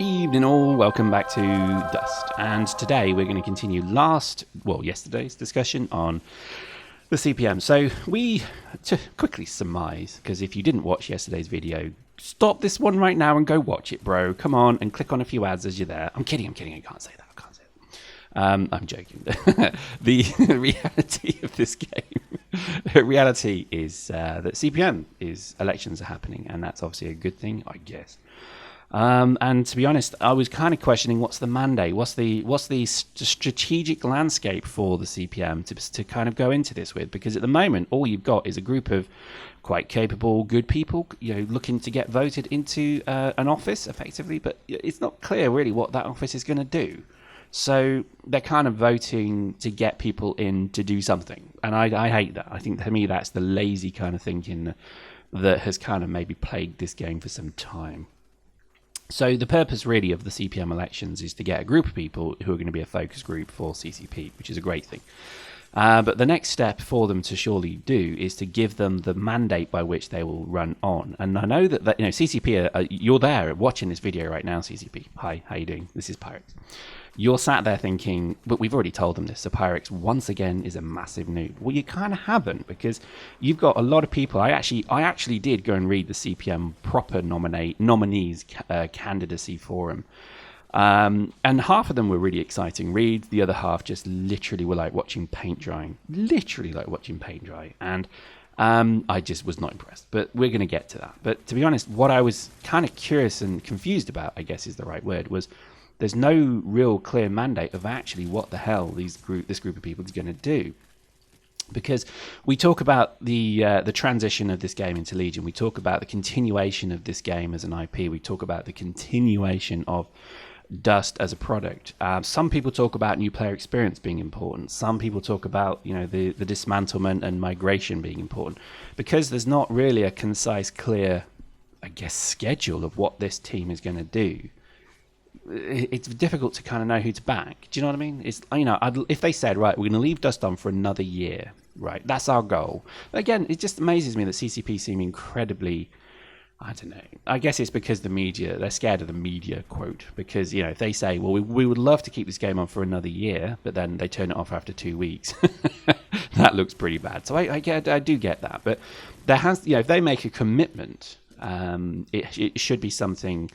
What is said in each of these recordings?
Evening all, welcome back to Dust, and today we're going to continue yesterday's discussion on the CPM. So to quickly surmise, because if you didn't watch yesterday's video, stop this one right now and go watch it, bro. Come on and click on a few ads as you're there. I'm kidding, I can't say that, I'm joking. The reality of this game, the reality is that CPM elections are happening, and that's obviously a good thing, I guess. And to be honest, I was kind of questioning what's the mandate, what's the strategic landscape for the CPM to kind of go into this with, because at the moment all you've got is a group of quite capable, good people, looking to get voted into an office effectively, but it's not clear really what that office is going to do. So they're kind of voting to get people in to do something, and I hate that. I think to me that's the lazy kind of thinking that has kind of maybe plagued this game for some time. So the purpose really of the CPM elections is to get a group of people who are going to be a focus group for CCP, which is a great thing. But the next step for them to surely do is to give them the mandate by which they will run on. And I know that CCP, you're there watching this video right now, CCP. Hi, how you doing? This is Pyrex. You're sat there thinking, but we've already told them this, so Pyrex once again is a massive noob. Well, you kind of haven't, because you've got a lot of people. I actually did go and read the CPM proper nominees candidacy forum. And half of them were really exciting reads. The other half just literally were like watching paint drying. And I just was not impressed. But we're going to get to that. But to be honest, what I was kind of curious and confused about, I guess is the right word, was there's no real clear mandate of actually what the hell this group of people is going to do. Because we talk about the transition of this game into Legion, we talk about the continuation of this game as an IP, we talk about the continuation of Dust as a product. Some people talk about new player experience being important. Some people talk about the dismantlement and migration being important. Because there's not really a concise, clear, I guess, schedule of what this team is going to do. It's difficult to kind of know who to back. Do you know what I mean? It's if they said, right, we're going to leave Dust on for another year, right? That's our goal. But again, it just amazes me that CCP seem incredibly, I don't know. I guess it's because the media, they're scared of the media quote. Because if they say, well, we would love to keep this game on for another year, but then they turn it off after 2 weeks, that looks pretty bad. So I do get that. But there has, if they make a commitment, it should be something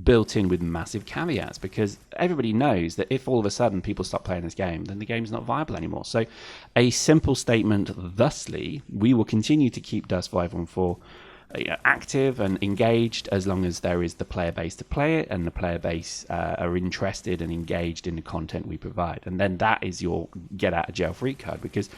built in with massive caveats, because everybody knows that if all of a sudden people stop playing this game, then the game's not viable anymore. So a simple statement thusly: we will continue to keep Dust 514 active and engaged as long as there is the player base to play it, and the player base are interested and engaged in the content we provide. And then that is your get out of jail free card, because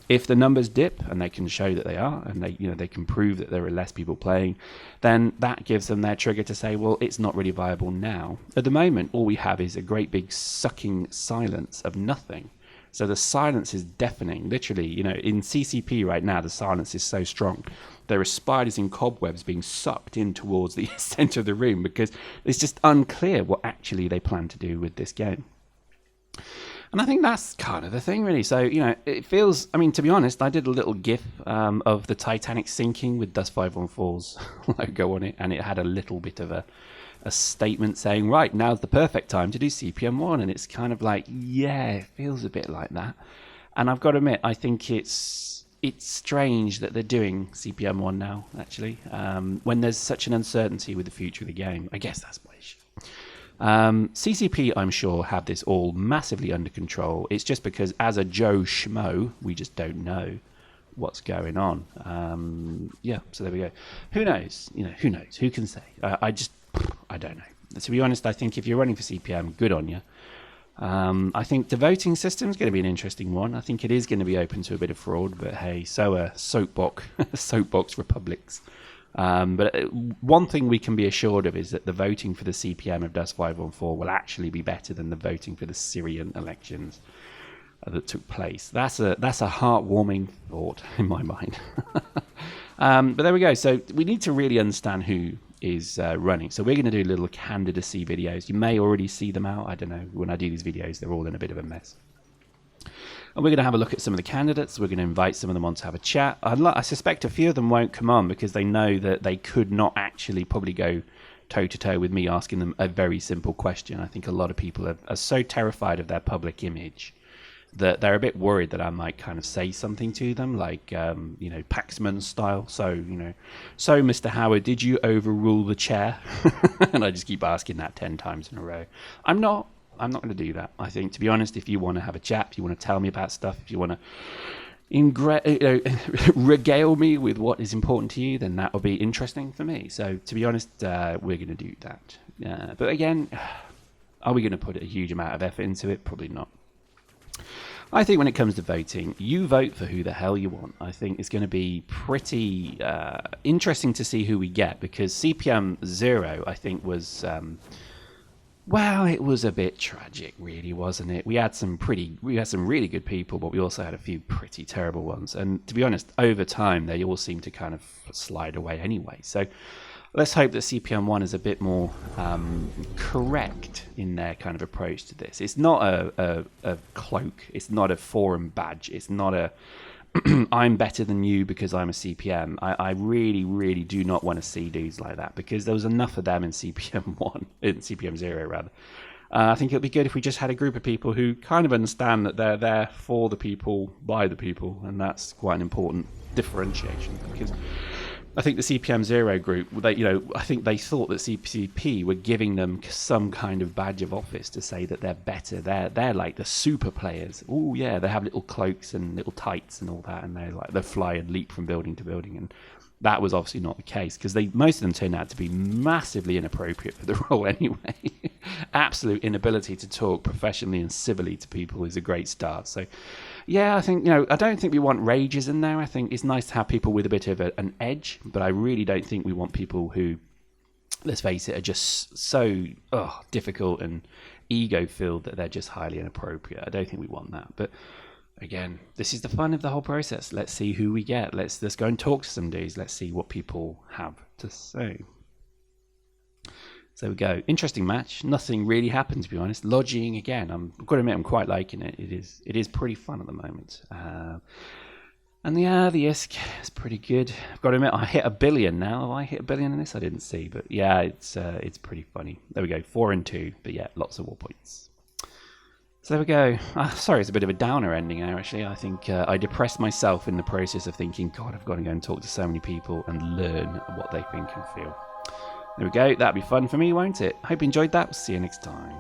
if the numbers dip and they can show that they are, and they can prove that there are less people playing, then that gives them their trigger to say, well, it's not really viable now. At the moment, all we have is a great big sucking silence of nothing. So the silence is deafening. Literally, in CCP right now, the silence is so strong. There are spiders in cobwebs being sucked in towards the center of the room, because it's just unclear what actually they plan to do with this game. And I think that's kind of the thing, really. So, it feels, to be honest, I did a little GIF of the Titanic sinking with Dust 514's logo on it, and it had a little bit of a statement saying, right, now's the perfect time to do CPM1. And it's kind of like, yeah, it feels a bit like that. And I've got to admit, I think it's strange that they're doing CPM1 now, actually, when there's such an uncertainty with the future of the game. I guess that's my issue. CCP, I'm sure, have this all massively under control. It's just because as a Joe Schmo, we just don't know what's going on. So there we go. Who knows? Who knows? Who can say? I don't know. To be honest, I think if you're running for CPM, good on you. I think the voting system is going to be an interesting one. I think it is going to be open to a bit of fraud, but hey, so are soapbox republics. But one thing we can be assured of is that the voting for the CPM of Dust 514 will actually be better than the voting for the Syrian elections that took place. That's a heartwarming thought in my mind. But there we go. So we need to really understand who is running. So we're going to do little candidacy videos. You may already see them out. I don't know. When I do these videos, they're all in a bit of a mess. And we're going to have a look at some of the candidates. We're going to invite some of them on to have a chat. I suspect a few of them won't come on because they know that they could not actually probably go toe to toe with me asking them a very simple question. I think a lot of people are so terrified of their public image that they're a bit worried that I might kind of say something to them, like, Paxman style. So, so Mr. Howard, did you overrule the chair? And I just keep asking that 10 times in a row. I'm not going to do that. I think, to be honest, if you want to have a chat, if you want to tell me about stuff, if you want to regale me with what is important to you, then that will be interesting for me. So, to be honest, we're going to do that. But again, are we going to put a huge amount of effort into it? Probably not. I think when it comes to voting, you vote for who the hell you want. I think it's going to be pretty interesting to see who we get, because CPM 0, I think, was... it was a bit tragic, really, wasn't it? We had some really good people, but we also had a few pretty terrible ones. And to be honest, over time, they all seem to kind of slide away anyway. So let's hope that CPM 1 is a bit more correct in their kind of approach to this. It's not a cloak. It's not a forum badge. It's not a I'm better than you because I'm a CPM. I really, really do not want to see dudes like that, because there was enough of them in CPM 1, in CPM 0 rather. I think it would be good if we just had a group of people who kind of understand that they're there for the people, by the people, and that's quite an important differentiation, because I think the CPM 0 group, I think they thought that CCP were giving them some kind of badge of office to say that they're better. They're like the super players. Oh yeah, they have little cloaks and little tights and all that, and they fly and leap from building to building. And that was obviously not the case, because most of them turned out to be massively inappropriate for the role anyway. Absolute inability to talk professionally and civilly to people is a great start. So yeah, I think, I don't think we want rages in there. I think it's nice to have people with a bit of an edge, but I really don't think we want people who, let's face it, are just so difficult and ego-filled that they're just highly inappropriate. I don't think we want that. But again, this is the fun of the whole process. Let's see who we get. Let's go and talk to some dudes. Let's see what people have to say. So we go. Interesting match. Nothing really happened, to be honest. Lodging again. I've got to admit, I'm quite liking it. It is pretty fun at the moment. And the ISK is pretty good. I've got to admit, I hit 1 billion now. Have I hit 1 billion in this? I didn't see, but yeah, it's pretty funny. There we go. 4 and 2, but yeah, lots of war points. So there we go. Sorry, it's a bit of a downer ending there, actually. I think I depressed myself in the process of thinking, God, I've got to go and talk to so many people and learn what they think and feel. There we go. That'll be fun for me, won't it? Hope you enjoyed that. We'll see you next time.